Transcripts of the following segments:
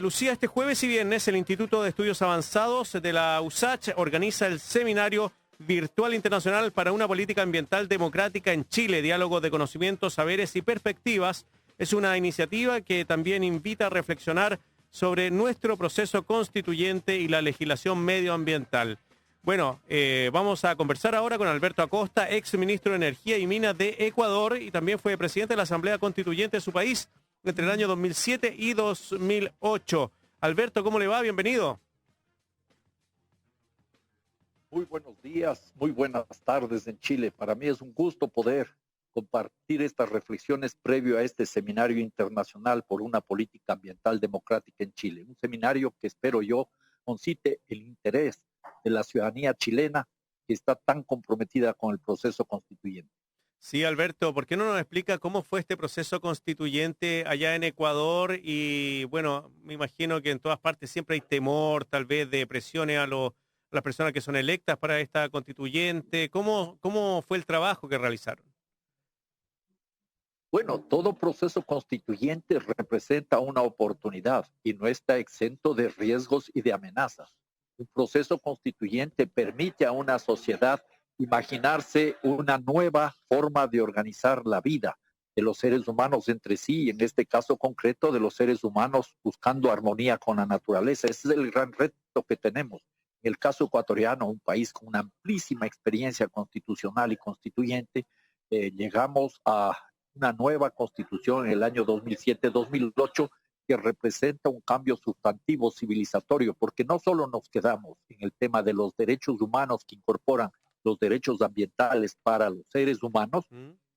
Lucía, este jueves y viernes el Instituto de Estudios Avanzados de la USACH organiza el Seminario Virtual Internacional para una Política Ambiental Democrática en Chile, Diálogo de Conocimientos, Saberes y Perspectivas. Es una iniciativa que también invita a reflexionar sobre nuestro proceso constituyente y la legislación medioambiental. Bueno, vamos a conversar ahora con Alberto Acosta, ex ministro de Energía y Minas de Ecuador y también fue presidente de la Asamblea Constituyente de su país entre el año 2007 y 2008. Alberto, ¿cómo le va? Bienvenido. Muy buenos días, muy buenas tardes en Chile. Para mí es un gusto poder compartir estas reflexiones previo a este seminario internacional por una política ambiental democrática en Chile. Un seminario que espero yo concite el interés de la ciudadanía chilena que está tan comprometida con el proceso constituyente. Sí, Alberto, ¿por qué no nos explica cómo fue este proceso constituyente allá en Ecuador? Y bueno, me imagino que en todas partes siempre hay temor, tal vez de presiones a las personas que son electas para esta constituyente. ¿Cómo fue el trabajo que realizaron? Bueno, todo proceso constituyente representa una oportunidad y no está exento de riesgos y de amenazas. Un proceso constituyente permite a una sociedad imaginarse una nueva forma de organizar la vida de los seres humanos entre sí, y en este caso concreto de los seres humanos buscando armonía con la naturaleza. Ese es el gran reto que tenemos. En el caso ecuatoriano, un país con una amplísima experiencia constitucional y constituyente, llegamos a una nueva constitución en el año 2007-2008 que representa un cambio sustantivo civilizatorio, porque no solo nos quedamos en el tema de los derechos humanos que incorporan los derechos ambientales para los seres humanos,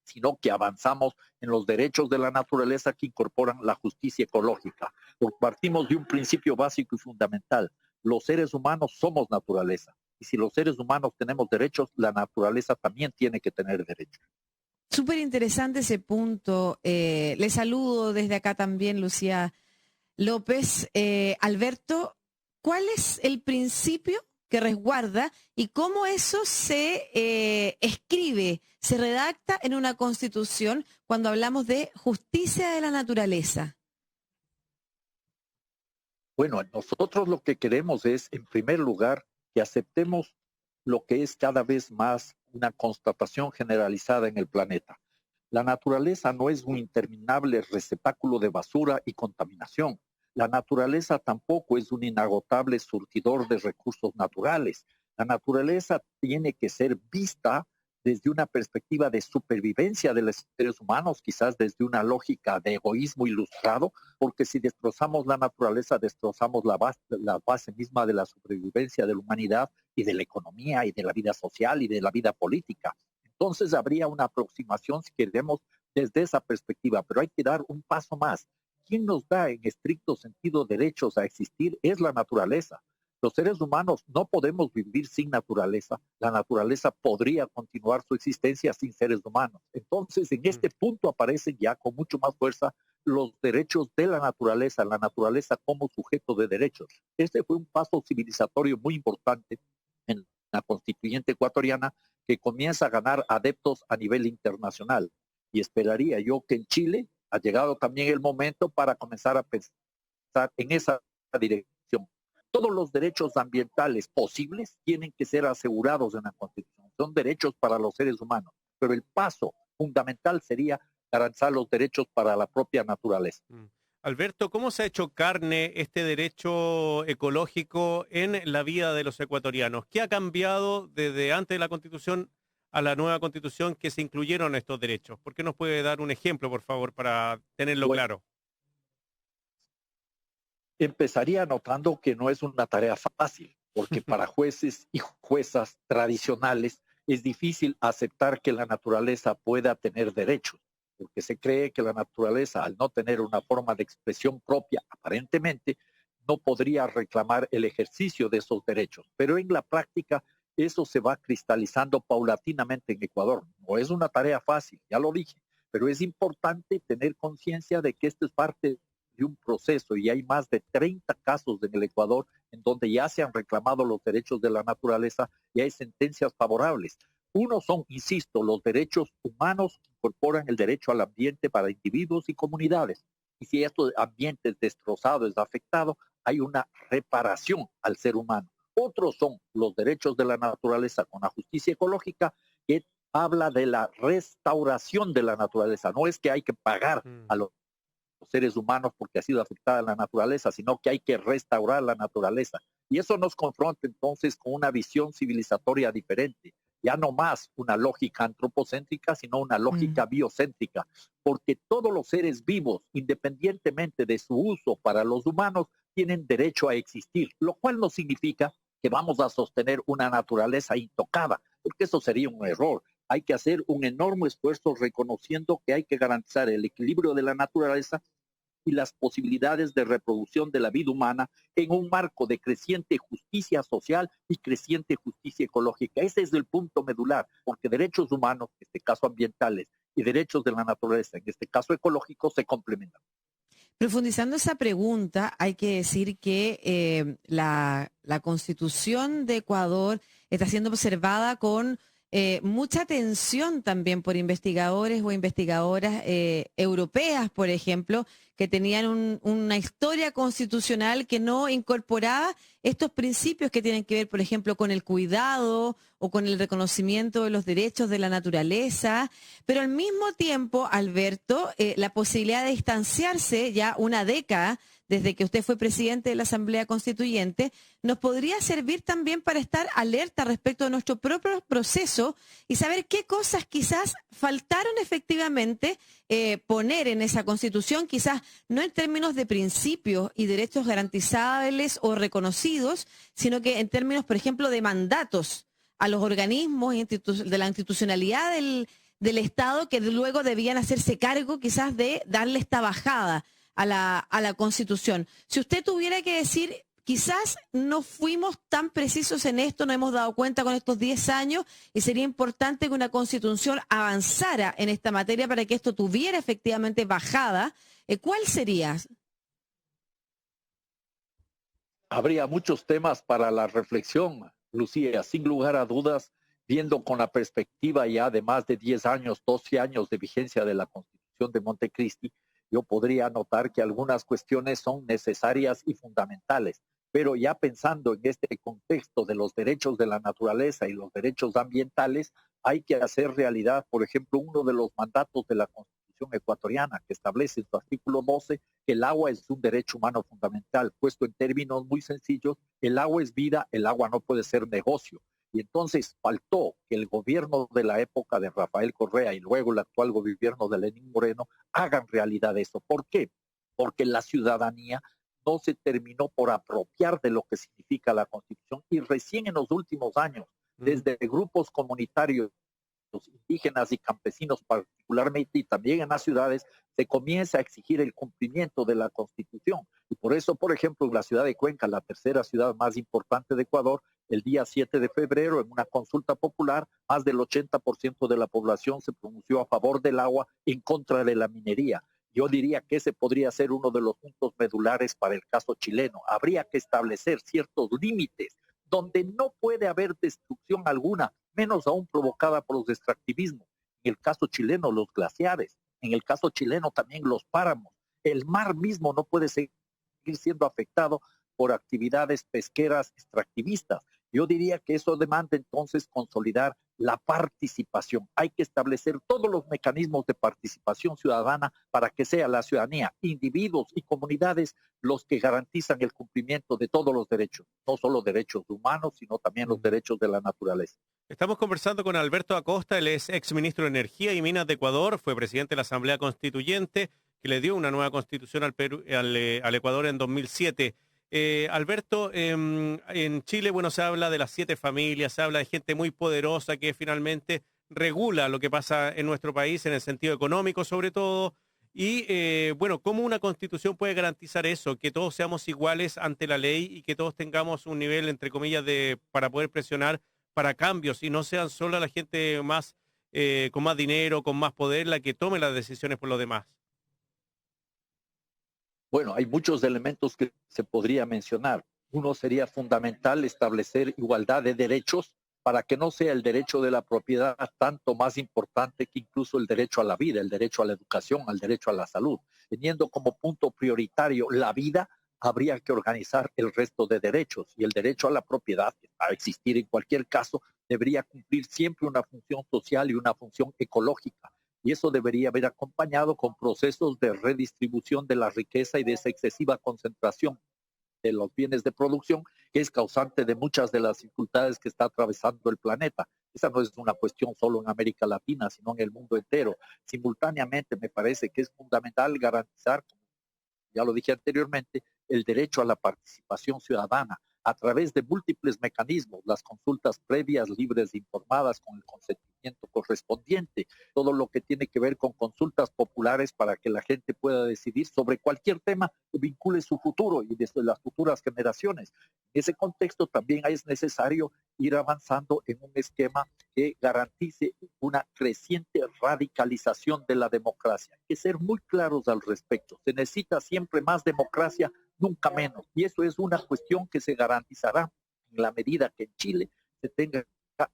sino que avanzamos en los derechos de la naturaleza que incorporan la justicia ecológica. Porque partimos de un principio básico y fundamental. Los seres humanos somos naturaleza. Y si los seres humanos tenemos derechos, la naturaleza también tiene que tener derechos. Súper interesante ese punto. Le saludo desde acá también, Lucía López. Alberto, ¿cuál es el principio que resguarda y cómo eso se escribe, se redacta en una constitución cuando hablamos de justicia de la naturaleza? Bueno, nosotros lo que queremos es, en primer lugar, que aceptemos lo que es cada vez más una constatación generalizada en el planeta. La naturaleza no es un interminable receptáculo de basura y contaminación. La naturaleza tampoco es un inagotable surtidor de recursos naturales. La naturaleza tiene que ser vista desde una perspectiva de supervivencia de los seres humanos, quizás desde una lógica de egoísmo ilustrado, porque si destrozamos la naturaleza, destrozamos la base misma de la supervivencia de la humanidad y de la economía y de la vida social y de la vida política. Entonces habría una aproximación, si queremos, desde esa perspectiva, pero hay que dar un paso más. ¿Quién nos da en estricto sentido derechos a existir? Es la naturaleza. Los seres humanos no podemos vivir sin naturaleza. La naturaleza podría continuar su existencia sin seres humanos. Entonces, en este punto aparecen ya con mucho más fuerza los derechos de la naturaleza como sujeto de derechos. Este fue un paso civilizatorio muy importante en la constituyente ecuatoriana que comienza a ganar adeptos a nivel internacional. Y esperaría yo que en Chile ha llegado también el momento para comenzar a pensar en esa dirección. Todos los derechos ambientales posibles tienen que ser asegurados en la Constitución. Son derechos para los seres humanos, pero el paso fundamental sería garantizar los derechos para la propia naturaleza. Alberto, ¿cómo se ha hecho carne este derecho ecológico en la vida de los ecuatorianos? ¿Qué ha cambiado desde antes de la Constitución a la nueva Constitución que se incluyeron estos derechos? ¿Por qué nos puede dar un ejemplo, por favor, para tenerlo claro? Empezaría notando que no es una tarea fácil, porque para jueces y juezas tradicionales es difícil aceptar que la naturaleza pueda tener derechos, porque se cree que la naturaleza, al no tener una forma de expresión propia, aparentemente, no podría reclamar el ejercicio de esos derechos. Pero en la práctica, eso se va cristalizando paulatinamente en Ecuador. No es una tarea fácil, ya lo dije, pero es importante tener conciencia de que esto es parte de un proceso y hay más de 30 casos en el Ecuador en donde ya se han reclamado los derechos de la naturaleza y hay sentencias favorables. Uno son, insisto, los derechos humanos que incorporan el derecho al ambiente para individuos y comunidades. Y si este ambiente es destrozado, es afectado, hay una reparación al ser humano. Otros son los derechos de la naturaleza con la justicia ecológica, que habla de la restauración de la naturaleza. No es que hay que pagar a los seres humanos porque ha sido afectada la naturaleza, sino que hay que restaurar la naturaleza. Y eso nos confronta entonces con una visión civilizatoria diferente. Ya no más una lógica antropocéntrica, sino una lógica biocéntrica, porque todos los seres vivos, independientemente de su uso para los humanos, tienen derecho a existir, lo cual no significa que vamos a sostener una naturaleza intocada, porque eso sería un error. Hay que hacer un enorme esfuerzo reconociendo que hay que garantizar el equilibrio de la naturaleza y las posibilidades de reproducción de la vida humana en un marco de creciente justicia social y creciente justicia ecológica. Ese es el punto medular, porque derechos humanos, en este caso ambientales, y derechos de la naturaleza, en este caso ecológicos, se complementan. Profundizando esa pregunta, hay que decir que la Constitución de Ecuador está siendo observada con mucha atención también por investigadores o investigadoras europeas, por ejemplo, que tenían una historia constitucional que no incorporaba estos principios que tienen que ver, por ejemplo, con el cuidado o con el reconocimiento de los derechos de la naturaleza, pero al mismo tiempo, Alberto, la posibilidad de distanciarse ya una década desde que usted fue presidente de la Asamblea Constituyente, nos podría servir también para estar alerta respecto de nuestro propio proceso y saber qué cosas quizás faltaron efectivamente poner en esa Constitución, quizás no en términos de principios y derechos garantizables o reconocidos, sino que en términos, por ejemplo, de mandatos a los organismos de la institucionalidad del Estado, que luego debían hacerse cargo quizás de darle esta bajada a la Constitución. Si usted tuviera que decir, quizás no fuimos tan precisos en esto, no hemos dado cuenta con estos 10 años y sería importante que una Constitución avanzara en esta materia para que esto tuviera efectivamente bajada, ¿cuál sería? Habría muchos temas para la reflexión, Lucía, sin lugar a dudas, viendo con la perspectiva ya de más de 10 años, 12 años de vigencia de la Constitución de Montecristi, yo podría notar que algunas cuestiones son necesarias y fundamentales, pero ya pensando en este contexto de los derechos de la naturaleza y los derechos ambientales, hay que hacer realidad, por ejemplo, uno de los mandatos de la Constitución ecuatoriana que establece en su artículo 12 que el agua es un derecho humano fundamental. Puesto en términos muy sencillos, el agua es vida, el agua no puede ser negocio. Y entonces faltó que el gobierno de la época de Rafael Correa y luego el actual gobierno de Lenín Moreno hagan realidad eso. ¿Por qué? Porque la ciudadanía no se terminó por apropiar de lo que significa la Constitución y recién en los últimos años, desde grupos comunitarios indígenas y campesinos particularmente y también en las ciudades, se comienza a exigir el cumplimiento de la Constitución. Y por eso, por ejemplo, en la ciudad de Cuenca, la tercera ciudad más importante de Ecuador, el día 7 de febrero, en una consulta popular, más del 80% de la población se pronunció a favor del agua, en contra de la minería. Yo diría que ese podría ser uno de los puntos medulares para el caso chileno. Habría que establecer ciertos límites donde no puede haber destrucción alguna, menos aún provocada por los extractivismos. En el caso chileno, los glaciares. En el caso chileno, también los páramos. El mar mismo no puede seguir siendo afectado por actividades pesqueras extractivistas. Yo diría que eso demanda entonces consolidar la participación. Hay que establecer todos los mecanismos de participación ciudadana para que sea la ciudadanía, individuos y comunidades los que garantizan el cumplimiento de todos los derechos, no solo derechos humanos, sino también los derechos de la naturaleza. Estamos conversando con Alberto Acosta, él es exministro de Energía y Minas de Ecuador, fue presidente de la Asamblea Constituyente, que le dio una nueva constitución al Ecuador en 2007. Alberto, en Chile, bueno, se habla de las 7 familias, se habla de gente muy poderosa que finalmente regula lo que pasa en nuestro país en el sentido económico sobre todo. Y bueno, ¿cómo una constitución puede garantizar eso? Que todos seamos iguales ante la ley y que todos tengamos un nivel, entre comillas, para poder presionar para cambios y no sean solo la gente más con más dinero, con más poder, la que tome las decisiones por los demás. Bueno, hay muchos elementos que se podría mencionar. Uno sería fundamental establecer igualdad de derechos para que no sea el derecho de la propiedad tanto más importante que incluso el derecho a la vida, el derecho a la educación, el derecho a la salud. Teniendo como punto prioritario la vida, habría que organizar el resto de derechos, y el derecho a la propiedad, que va a existir en cualquier caso, debería cumplir siempre una función social y una función ecológica. Y eso debería haber acompañado con procesos de redistribución de la riqueza y de esa excesiva concentración de los bienes de producción, que es causante de muchas de las dificultades que está atravesando el planeta. Esa no es una cuestión solo en América Latina, sino en el mundo entero. Simultáneamente, me parece que es fundamental garantizar, ya lo dije anteriormente, el derecho a la participación ciudadana a través de múltiples mecanismos, las consultas previas, libres e informadas con el consentimiento correspondiente, todo lo que tiene que ver con consultas populares para que la gente pueda decidir sobre cualquier tema que vincule su futuro y desde las futuras generaciones. En ese contexto también es necesario ir avanzando en un esquema que garantice una creciente radicalización de la democracia. Hay que ser muy claros al respecto. Se necesita siempre más democracia, nunca menos. Y eso es una cuestión que se garantizará en la medida que en Chile se tenga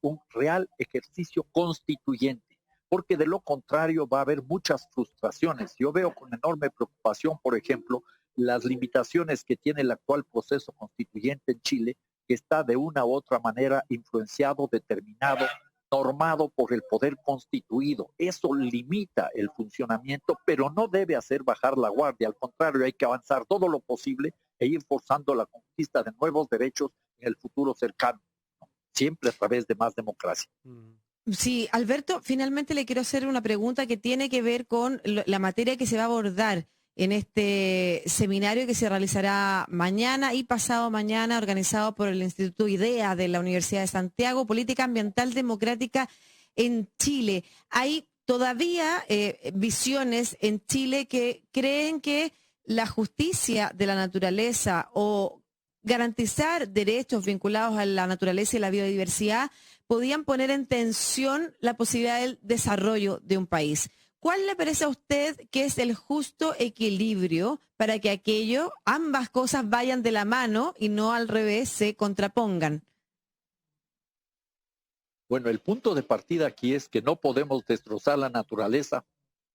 un real ejercicio constituyente, porque de lo contrario va a haber muchas frustraciones. Yo veo con enorme preocupación, por ejemplo, las limitaciones que tiene el actual proceso constituyente en Chile, que está de una u otra manera influenciado, determinado, normado por el poder constituido. Eso limita el funcionamiento, pero no debe hacer bajar la guardia. Al contrario, hay que avanzar todo lo posible e ir forzando la conquista de nuevos derechos en el futuro cercano, ¿no? Siempre a través de más democracia. Sí, Alberto, finalmente le quiero hacer una pregunta que tiene que ver con la materia que se va a abordar en este seminario que se realizará mañana y pasado mañana, organizado por el Instituto IDEA de la Universidad de Santiago, Política Ambiental Democrática en Chile. Hay todavía visiones en Chile que creen que la justicia de la naturaleza o garantizar derechos vinculados a la naturaleza y la biodiversidad podían poner en tensión la posibilidad del desarrollo de un país. ¿Cuál le parece a usted que es el justo equilibrio para que ambas cosas vayan de la mano y no al revés se contrapongan? Bueno, el punto de partida aquí es que no podemos destrozar la naturaleza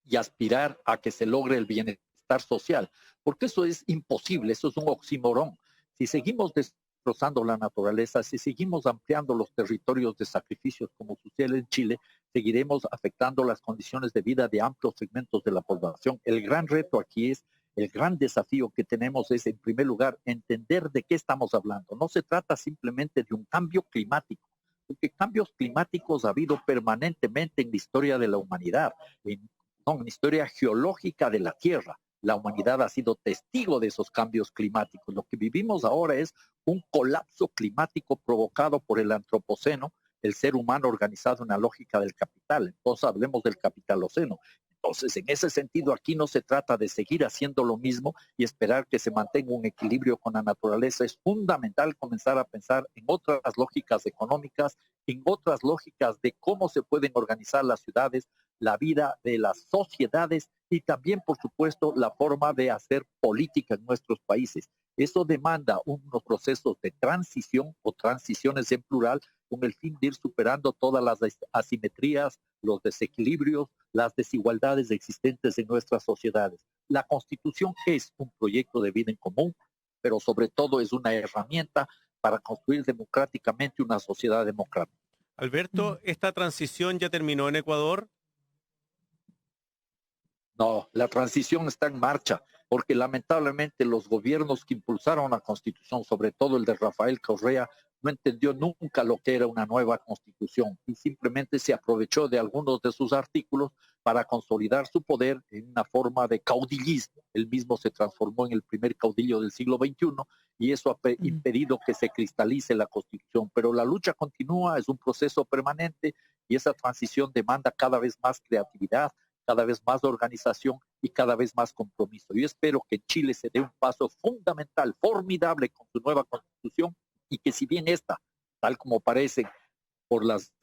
y aspirar a que se logre el bienestar social, porque eso es imposible, eso es un oxímoron. Si seguimos destrozando la naturaleza, si seguimos ampliando los territorios de sacrificios como sucede en Chile, seguiremos afectando las condiciones de vida de amplios segmentos de la población. El gran reto aquí es, el gran desafío que tenemos es, en primer lugar, entender de qué estamos hablando. No se trata simplemente de un cambio climático, porque cambios climáticos ha habido permanentemente en la historia de la humanidad, en la historia geológica de la Tierra. La humanidad ha sido testigo de esos cambios climáticos. Lo que vivimos ahora es un colapso climático provocado por el antropoceno, el ser humano organizado en la lógica del capital. Entonces hablemos del capitaloceno. Entonces, en ese sentido, aquí no se trata de seguir haciendo lo mismo y esperar que se mantenga un equilibrio con la naturaleza. Es fundamental comenzar a pensar en otras lógicas económicas, en otras lógicas de cómo se pueden organizar las ciudades, la vida de las sociedades y también, por supuesto, la forma de hacer política en nuestros países. Eso demanda unos procesos de transición o transiciones en plural con el fin de ir superando todas las asimetrías, los desequilibrios, las desigualdades existentes en nuestras sociedades. La Constitución es un proyecto de vida en común, pero sobre todo es una herramienta para construir democráticamente una sociedad democrática. Alberto, ¿esta transición ya terminó en Ecuador? No, la transición está en marcha, porque lamentablemente los gobiernos que impulsaron la Constitución, sobre todo el de Rafael Correa, no entendió nunca lo que era una nueva Constitución y simplemente se aprovechó de algunos de sus artículos para consolidar su poder en una forma de caudillismo. Él mismo se transformó en el primer caudillo del siglo XXI y eso ha impedido que se cristalice la Constitución. Pero la lucha continúa, es un proceso permanente y esa transición demanda cada vez más creatividad, cada vez más organización y cada vez más compromiso. Yo espero que Chile se dé un paso fundamental, formidable con su nueva Constitución y que si bien esta, tal como parece por las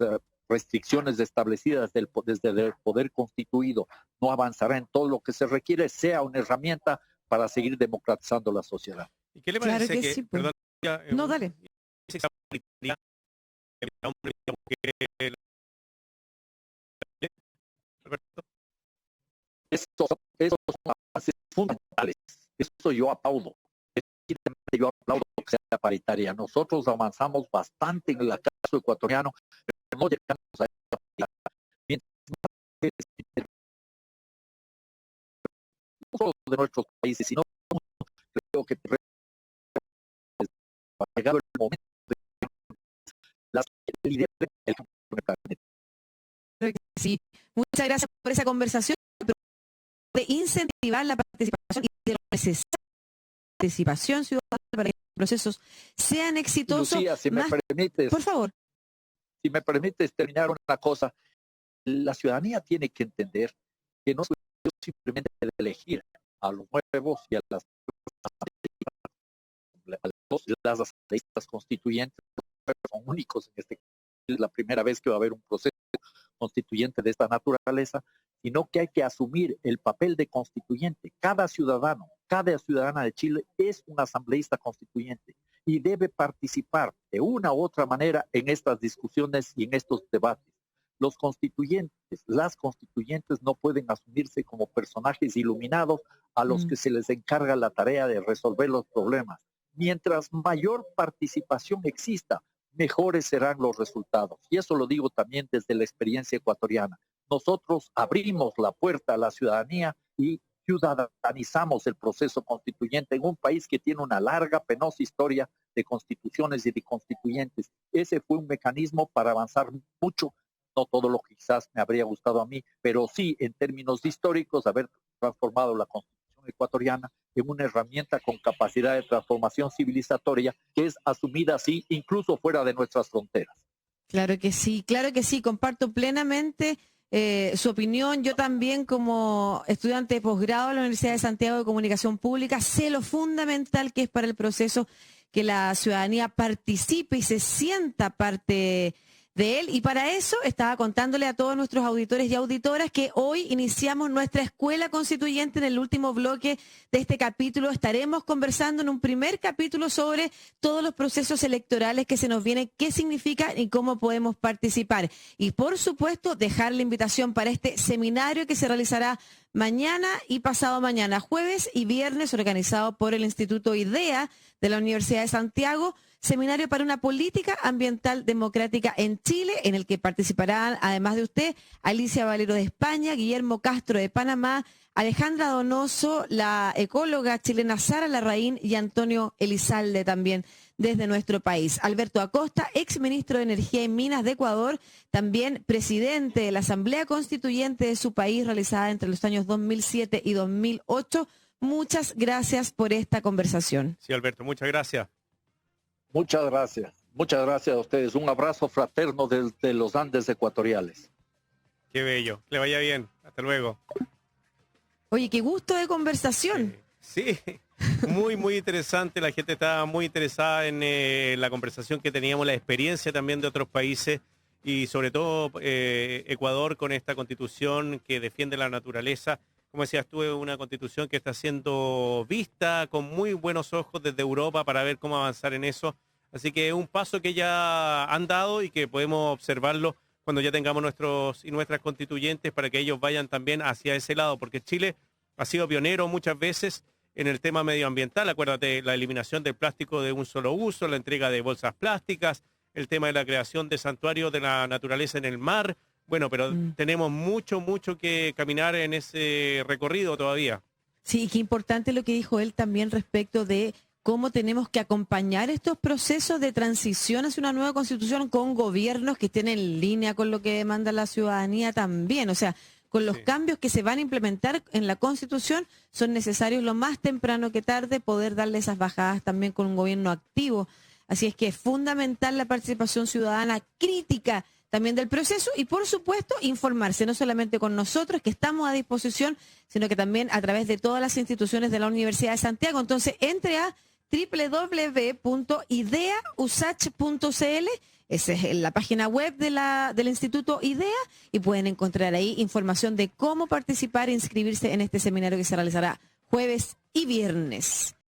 restricciones establecidas desde el poder constituido, no avanzará en todo lo que se requiere, sea una herramienta para seguir democratizando la sociedad. ¿Y qué le parece Claro que sí, pues. perdón, No, dale. Esos son bases fundamentales. Eso yo aplaudo. Yo aplaudo que sea paritaria. Nosotros avanzamos bastante en el caso ecuatoriano, pero no llegamos a esa paridad. Mientras más no solo de nuestros países, sino creo que ha llegado el momento de las liderar el planeta. Sí, muchas gracias por esa conversación, de incentivar la participación y de la necesaria participación ciudadana para que los procesos sean exitosos. Lucía, si me permites, por favor. Si me permites terminar una cosa, la ciudadanía tiene que entender que no es simplemente de elegir a los nuevos y a las asambleístas constituyentes, son únicos en este caso. Es la primera vez que va a haber un proceso constituyente de esta naturaleza, sino que hay que asumir el papel de constituyente. Cada ciudadano, cada ciudadana de Chile es un asambleísta constituyente y debe participar de una u otra manera en estas discusiones y en estos debates. Los constituyentes, las constituyentes no pueden asumirse como personajes iluminados a los que se les encarga la tarea de resolver los problemas. Mientras mayor participación exista, mejores serán los resultados. Y eso lo digo también desde la experiencia ecuatoriana. Nosotros abrimos la puerta a la ciudadanía y ciudadanizamos el proceso constituyente en un país que tiene una larga, penosa historia de constituciones y de constituyentes. Ese fue un mecanismo para avanzar mucho, no todo lo que quizás me habría gustado a mí, pero sí en términos históricos haber transformado la constitución ecuatoriana en una herramienta con capacidad de transformación civilizatoria que es asumida así incluso fuera de nuestras fronteras. Claro que sí, comparto plenamente su opinión. Yo también, como estudiante de posgrado en la Universidad de Santiago de Comunicación Pública, sé lo fundamental que es para el proceso que la ciudadanía participe y se sienta parte de él, y para eso estaba contándole a todos nuestros auditores y auditoras que hoy iniciamos nuestra escuela constituyente. En el último bloque de este capítulo estaremos conversando en un primer capítulo sobre todos los procesos electorales que se nos vienen, qué significan y cómo podemos participar. Y por supuesto dejar la invitación para este seminario que se realizará mañana y pasado mañana, jueves y viernes, organizado por el Instituto IDEA de la Universidad de Santiago. Seminario para una política ambiental democrática en Chile, en el que participarán, además de usted, Alicia Valero de España, Guillermo Castro de Panamá, Alejandra Donoso, la ecóloga chilena Sara Larraín y Antonio Elizalde también desde nuestro país. Alberto Acosta, ex ministro de Energía y Minas de Ecuador, también presidente de la Asamblea Constituyente de su país, realizada entre los años 2007 y 2008. Muchas gracias por esta conversación. Sí, Alberto, muchas gracias. Muchas gracias a ustedes. Un abrazo fraterno desde los Andes ecuatoriales. Qué bello, que le vaya bien. Hasta luego. Oye, qué gusto de conversación. Sí, muy interesante. La gente estaba muy interesada en la conversación que teníamos, la experiencia también de otros países y sobre todo Ecuador con esta constitución que defiende la naturaleza. Como decías tú, es una constitución que está siendo vista con muy buenos ojos desde Europa para ver cómo avanzar en eso. Así que es un paso que ya han dado y que podemos observarlo cuando ya tengamos nuestros y nuestras constituyentes para que ellos vayan también hacia ese lado, porque Chile ha sido pionero muchas veces en el tema medioambiental. Acuérdate, la eliminación del plástico de un solo uso, la entrega de bolsas plásticas, el tema de la creación de santuarios de la naturaleza en el mar. Bueno, pero tenemos mucho que caminar en ese recorrido todavía. Sí, qué importante lo que dijo él también respecto de cómo tenemos que acompañar estos procesos de transición hacia una nueva constitución con gobiernos que estén en línea con lo que demanda la ciudadanía también. O sea, con los cambios que se van a implementar en la constitución, son necesarios lo más temprano que tarde poder darle esas bajadas también con un gobierno activo. Así es que es fundamental la participación ciudadana crítica también del proceso y, por supuesto, informarse, no solamente con nosotros, que estamos a disposición, sino que también a través de todas las instituciones de la Universidad de Santiago. Entonces, entre a www.ideausach.cl, esa es la página web del Instituto IDEA, y pueden encontrar ahí información de cómo participar e inscribirse en este seminario que se realizará jueves y viernes.